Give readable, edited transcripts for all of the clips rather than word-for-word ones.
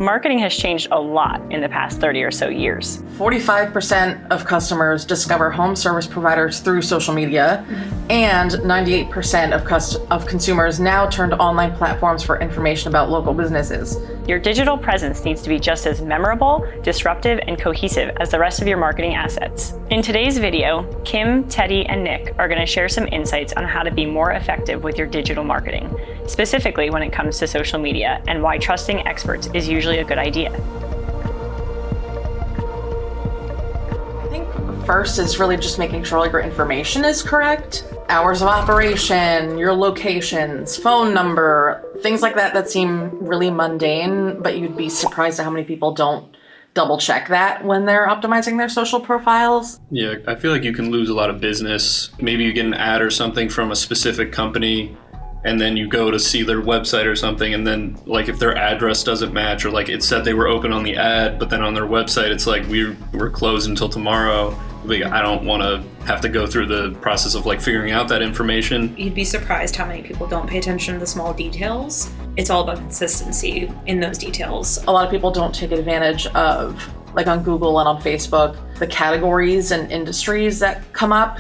marketing has changed a lot in the past 30 or so years. 45% of customers discover home service providers through social media, and 98% of consumers now turn to online platforms for information about local businesses. Your digital presence needs to be just as memorable, disruptive, and cohesive as the rest of your marketing assets. In today's video, Kim, Teddy, and Nick are going to share some insights on how to be more effective with your digital marketing, specifically when it comes to social media, and why trusting experts is usually a good idea. I think first is really just making sure your information is correct. Hours of operation, your locations, phone number, things like that seem really mundane, but you'd be surprised at how many people don't double check that when they're optimizing their social profiles. Yeah, I feel like you can lose a lot of business. Maybe you get an ad or something from a specific company, and then you go to see their website or something, and then like if their address doesn't match, or like it said they were open on the ad, but then on their website it's like we're closed until tomorrow. Like, I don't want to have to go through the process of like figuring out that information. You'd be surprised how many people don't pay attention to the small details. It's all about consistency in those details. A lot of people don't take advantage of, like on Google and on Facebook, the categories and industries that come up.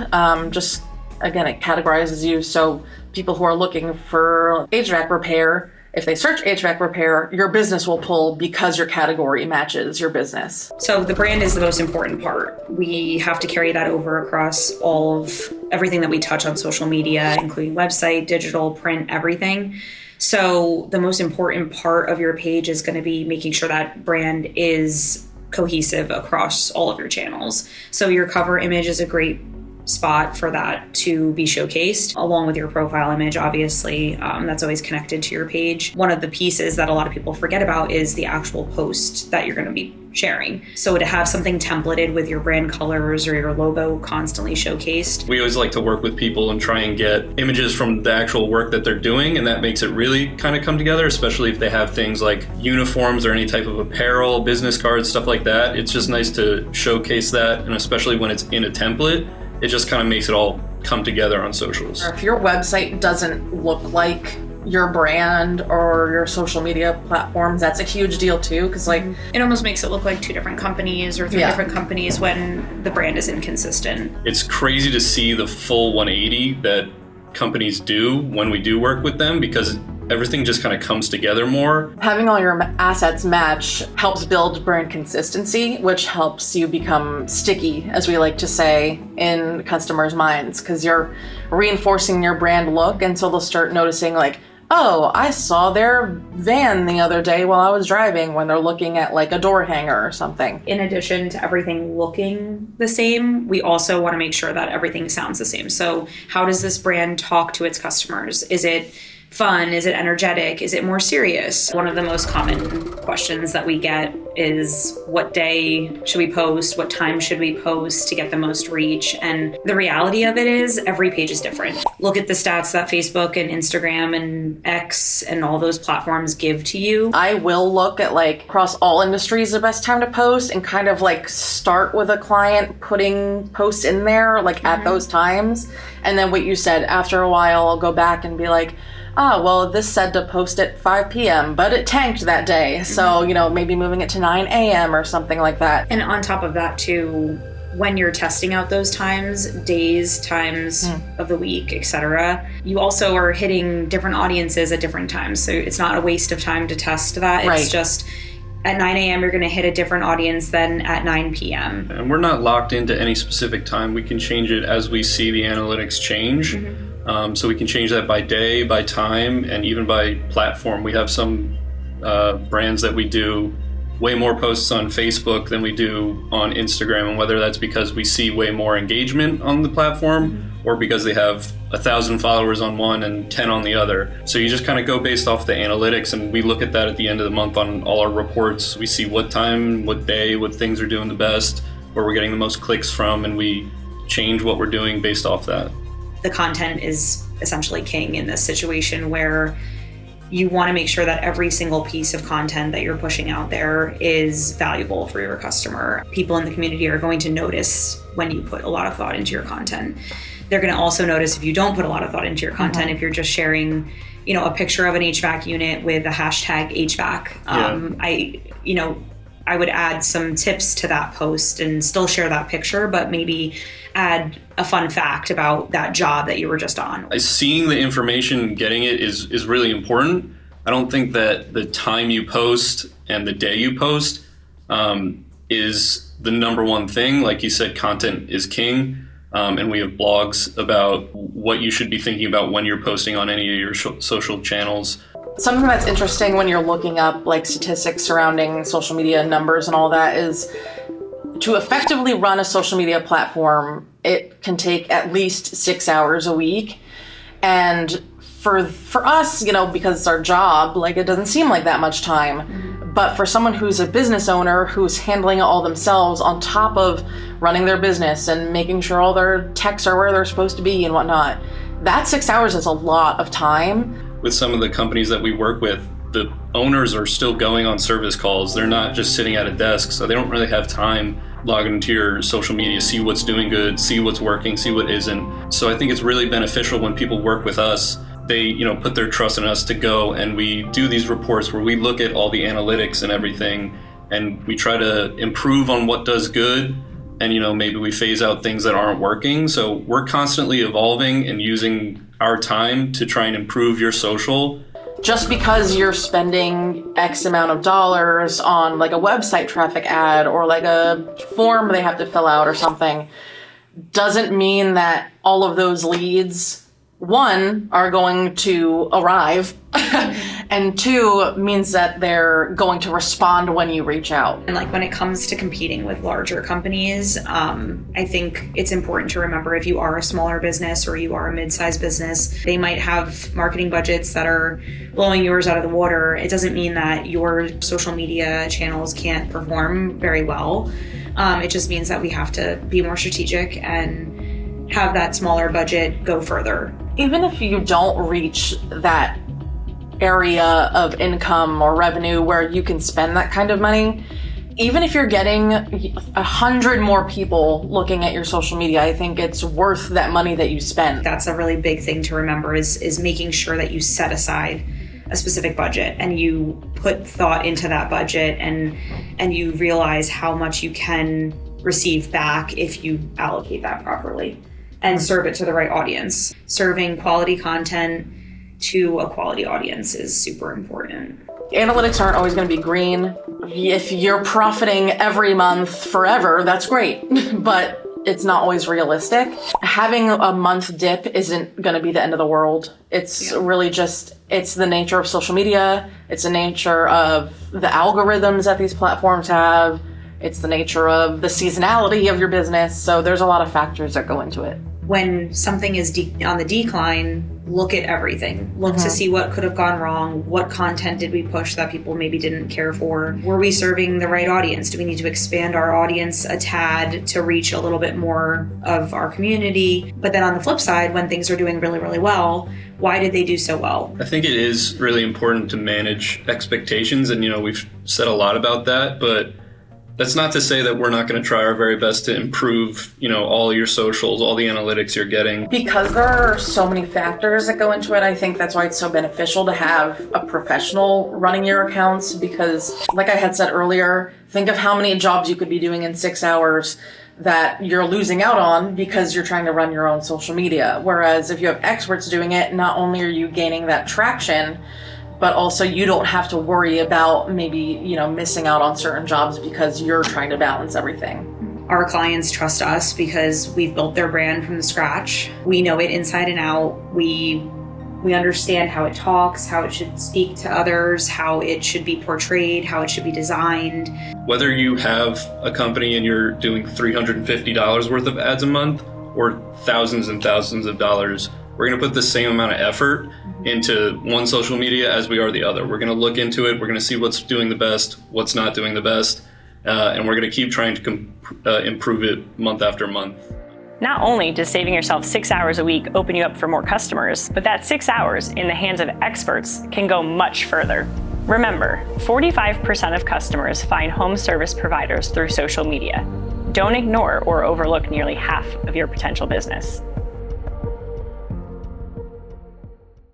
Just again, it categorizes you. So people who are looking for HVAC repair, if they search HVAC repair, your business will pull because your category matches your business. So the brand is the most important part. We have to carry that over across all of everything that we touch on social media, including website, digital, print, everything. So the most important part of your page is going to be making sure that brand is cohesive across all of your channels. So your cover image is a great spot for that to be showcased, along with your profile image, obviously. That's always connected to your page. One of the pieces that a lot of people forget about is the actual post that you're going to be sharing. So to have something templated with your brand colors or your logo constantly showcased. We always like to work with people and try and get images from the actual work that they're doing, and that makes it really kind of come together, especially if they have things like uniforms or any type of apparel, business cards, stuff like that. It's just nice to showcase that, and especially when it's in a template, it just kind of makes it all come together on socials. If your website doesn't look like your brand or your social media platforms, that's a huge deal too, because like it almost makes it look like two different companies or three different companies when the brand is inconsistent. It's crazy to see the full 180 that companies do when we do work with them, because everything just kind of comes together more. Having all your assets match helps build brand consistency, which helps you become sticky, as we like to say, in customers' minds, because you're reinforcing your brand look, and so they'll start noticing like, oh, I saw their van the other day while I was driving, when they're looking at like a door hanger or something. In addition to everything looking the same, we also want to make sure that everything sounds the same. So how does this brand talk to its customers? Is it fun? Is it energetic? Is it more serious? One of the most common questions that we get is, what day should we post? What time should we post to get the most reach? And the reality of it is every page is different. Look at the stats that Facebook and Instagram and X and all those platforms give to you. I will look at like across all industries the best time to post, and kind of like start with a client putting posts in there like at those times. And then what you said, after a while, I'll go back and be like, well, this said to post at 5 p.m., but it tanked that day. So, maybe moving it to 9 a.m. or something like that. And on top of that, too, when you're testing out those times, days, times of the week, etc., you also are hitting different audiences at different times. So it's not a waste of time to test that. It's just at 9 a.m. you're going to hit a different audience than at 9 p.m. And we're not locked into any specific time. We can change it as we see the analytics change. So we can change that by day, by time, and even by platform. We have some brands that we do way more posts on Facebook than we do on Instagram, and whether that's because we see way more engagement on the platform or because they have 1,000 followers on one and 10 on the other. So you just kind of go based off the analytics, and we look at that at the end of the month on all our reports. We see what time, what day, what things are doing the best, where we're getting the most clicks from, and we change what we're doing based off that. The content is essentially king in this situation, where you want to make sure that every single piece of content that you're pushing out there is valuable for your customer. People in the community are going to notice when you put a lot of thought into your content. They're going to also notice if you don't put a lot of thought into your content, if you're just sharing a picture of an HVAC unit with a hashtag HVAC. I would add some tips to that post and still share that picture, but maybe add a fun fact about that job that you were just on. Seeing the information, getting it is really important. I don't think that the time you post and the day you post is the number one thing. Like you said, content is king. And we have blogs about what you should be thinking about when you're posting on any of your social channels. Something that's interesting when you're looking up like statistics surrounding social media numbers and all that is to effectively run a social media platform, it can take at least 6 hours a week. And for us, because it's our job, like it doesn't seem like that much time. But for someone who's a business owner who's handling it all themselves on top of running their business and making sure all their texts are where they're supposed to be and whatnot, that 6 hours is a lot of time. With some of the companies that we work with, the owners are still going on service calls. They're not just sitting at a desk, so they don't really have time logging into your social media, see what's doing good, see what's working, see what isn't. So I think it's really beneficial when people work with us. They, put their trust in us to go, and we do these reports where we look at all the analytics and everything, and we try to improve on what does good, and maybe we phase out things that aren't working. So we're constantly evolving and using our time to try and improve your social. Just because you're spending X amount of dollars on like a website traffic ad or like a form they have to fill out or something doesn't mean that all of those leads, one, are going to arrive, and two, means that they're going to respond when you reach out. And like when it comes to competing with larger companies, I think it's important to remember if you are a smaller business or you are a mid-sized business, they might have marketing budgets that are blowing yours out of the water. It doesn't mean that your social media channels can't perform very well. It just means that we have to be more strategic and have that smaller budget go further. Even if you don't reach that area of income or revenue where you can spend that kind of money, even if you're getting 100 more people looking at your social media, I think it's worth that money that you spend. That's a really big thing to remember is making sure that you set aside a specific budget and you put thought into that budget and you realize how much you can receive back if you allocate that properly and serve it to the right audience. Serving quality content to a quality audience is super important. Analytics aren't always going to be green. If you're profiting every month forever, that's great, but it's not always realistic. Having a month dip isn't going to be the end of the world. It's really just, it's the nature of social media. It's the nature of the algorithms that these platforms have. It's the nature of the seasonality of your business. So there's a lot of factors that go into it. When something is on the decline, look at everything. Look to see what could have gone wrong. What content did we push that people maybe didn't care for? Were we serving the right audience? Do we need to expand our audience a tad to reach a little bit more of our community? But then on the flip side, when things are doing really, really well, why did they do so well? I think it is really important to manage expectations, and we've said a lot about that, but that's not to say that we're not going to try our very best to improve, all your socials, all the analytics you're getting. Because there are so many factors that go into it, I think that's why it's so beneficial to have a professional running your accounts, because like I had said earlier, think of how many jobs you could be doing in 6 hours that you're losing out on because you're trying to run your own social media. Whereas if you have experts doing it, not only are you gaining that traction, but also you don't have to worry about maybe, missing out on certain jobs because you're trying to balance everything. Our clients trust us because we've built their brand from the scratch. We know it inside and out. We understand how it talks, how it should speak to others, how it should be portrayed, how it should be designed. Whether you have a company and you're doing $350 worth of ads a month or thousands and thousands of dollars, we're going to put the same amount of effort into one social media as we are the other. We're going to look into it. We're going to see what's doing the best, what's not doing the best, and we're going to keep trying to improve it month after month. Not only does saving yourself 6 hours a week open you up for more customers, but that 6 hours in the hands of experts can go much further. Remember, 45% of customers find home service providers through social media. Don't ignore or overlook nearly half of your potential business.